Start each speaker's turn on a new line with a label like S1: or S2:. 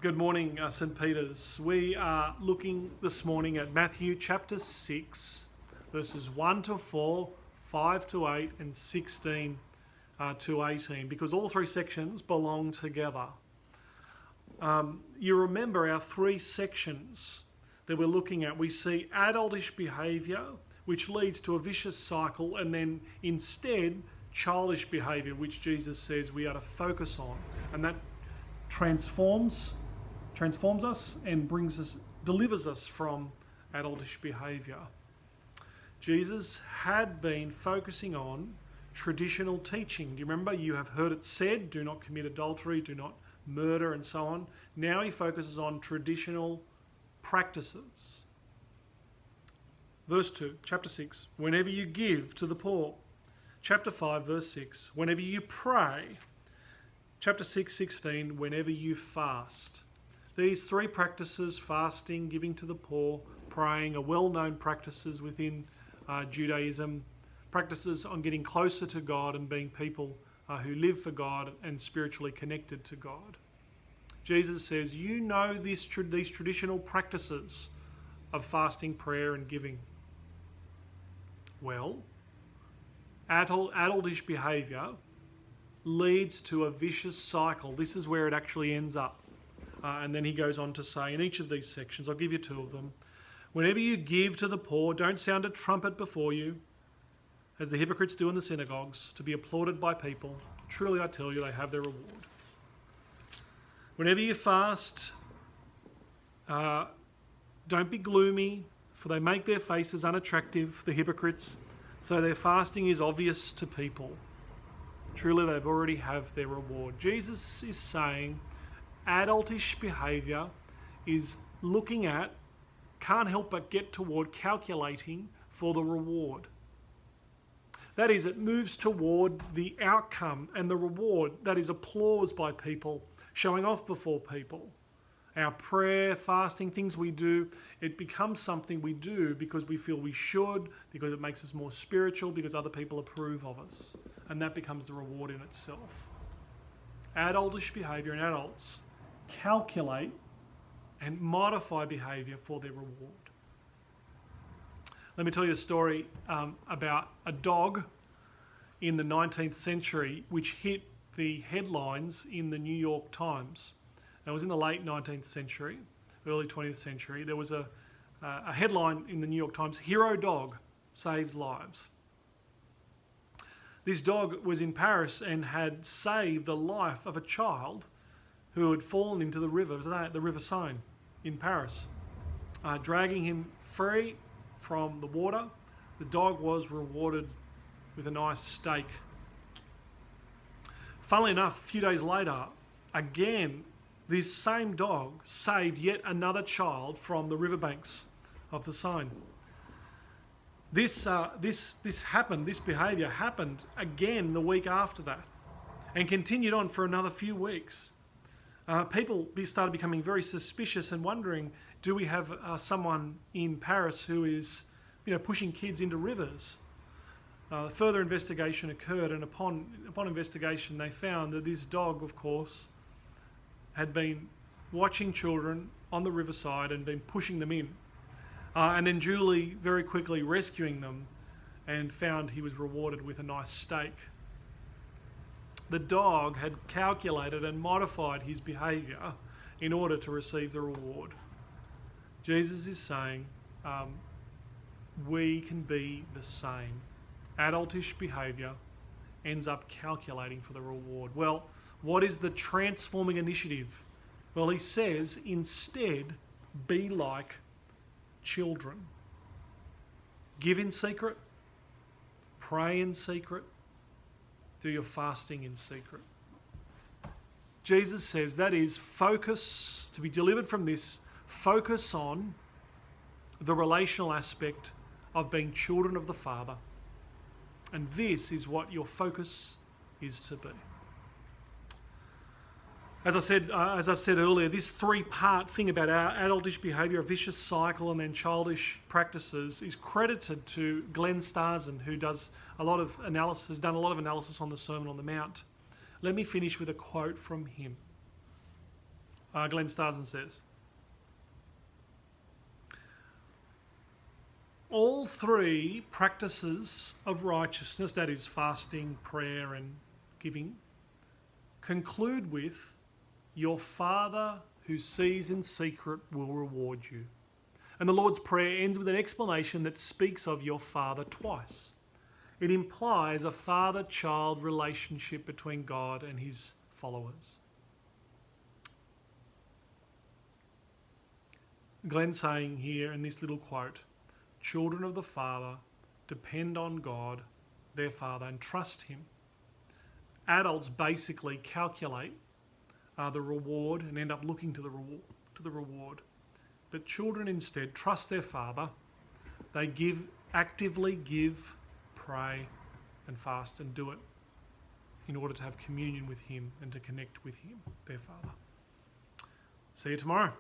S1: Good morning, St. Peter's. We are looking this morning at Matthew chapter 6, verses 1 to 4, 5 to 8, and 16 to 18, because all three sections belong together. You remember our three sections that we're looking at. We see adultish behaviour, which leads to a vicious cycle, and then instead childish behaviour, which Jesus says we are to focus on, and that transforms us and delivers us from adultish behaviour. Jesus had been focusing on traditional teaching. Do you remember? You have heard it said, do not commit adultery, do not murder, and so on. Now he focuses on traditional practices. Verse 2, chapter 6, whenever you give to the poor. Chapter 5, verse 6, whenever you pray. Chapter 6, 16, whenever you fast. These three practices, fasting, giving to the poor, praying, are well-known practices within Judaism, practices on getting closer to God and being people who live for God and spiritually connected to God. Jesus says, you know these traditional practices of fasting, prayer, and giving. Well, adultish behaviour leads to a vicious cycle. This is where it actually ends up. And then he goes on to say, in each of these sections, I'll give you two of them. Whenever you give to the poor, don't sound a trumpet before you, as the hypocrites do in the synagogues, to be applauded by people. Truly I tell you, they have their reward. Whenever you fast, don't be gloomy, for they make their faces unattractive, the hypocrites, so their fasting is obvious to people. Truly they already have their reward. Jesus is saying adultish behaviour is looking at, can't help but get toward calculating for the reward. That is, it moves toward the outcome and the reward, that is applause by people, showing off before people. Our prayer, fasting, things we do, it becomes something we do because we feel we should, because it makes us more spiritual, because other people approve of us. And that becomes the reward in itself. Adultish behaviour in adults calculate and modify behaviour for their reward. Let me tell you a story about a dog in the 19th century which hit the headlines in the New York Times. It was in the late 19th century, early 20th century. There was a headline in the New York Times, "Hero Dog Saves Lives." This dog was in Paris and had saved the life of a child who had fallen into the river, the River Seine in Paris. Dragging him free from the water, the dog was rewarded with a nice steak. Funnily enough, a few days later, again, this same dog saved yet another child from the riverbanks of the Seine. This behaviour happened again the week after that and continued on for another few weeks. People started becoming very suspicious and wondering, do we have someone in Paris who is pushing kids into rivers? Further investigation occurred, and upon investigation they found that this dog, of course, had been watching children on the riverside and been pushing them in. And then Julie very quickly rescuing them and found he was rewarded with a nice steak. The dog had calculated and modified his behaviour in order to receive the reward. Jesus is saying we can be the same. Adultish behaviour ends up calculating for the reward. Well, what is the transforming initiative? Well, he says, instead, be like children. Give in secret, pray in secret, do your fasting in secret. Jesus says that is focus, to be delivered from this, focus on the relational aspect of being children of the Father. And this is what your focus is to be. As I've said earlier, this three-part thing about our adultish behaviour, a vicious cycle, and then childish practices is credited to Glenn Starzen, who has done a lot of analysis on the Sermon on the Mount. Let me finish with a quote from him. Glenn Starsen says, all three practices of righteousness, that is fasting, prayer and giving, conclude with, your Father who sees in secret will reward you. And the Lord's Prayer ends with an explanation that speaks of your Father twice. It implies a father-child relationship between God and his followers. Glenn's saying here in this little quote, children of the Father depend on God, their Father, and trust him. Adults basically calculate the reward and end up looking to the reward. But children instead trust their Father. They actively give, pray and fast and do it in order to have communion with him and to connect with him, their Father. See you tomorrow.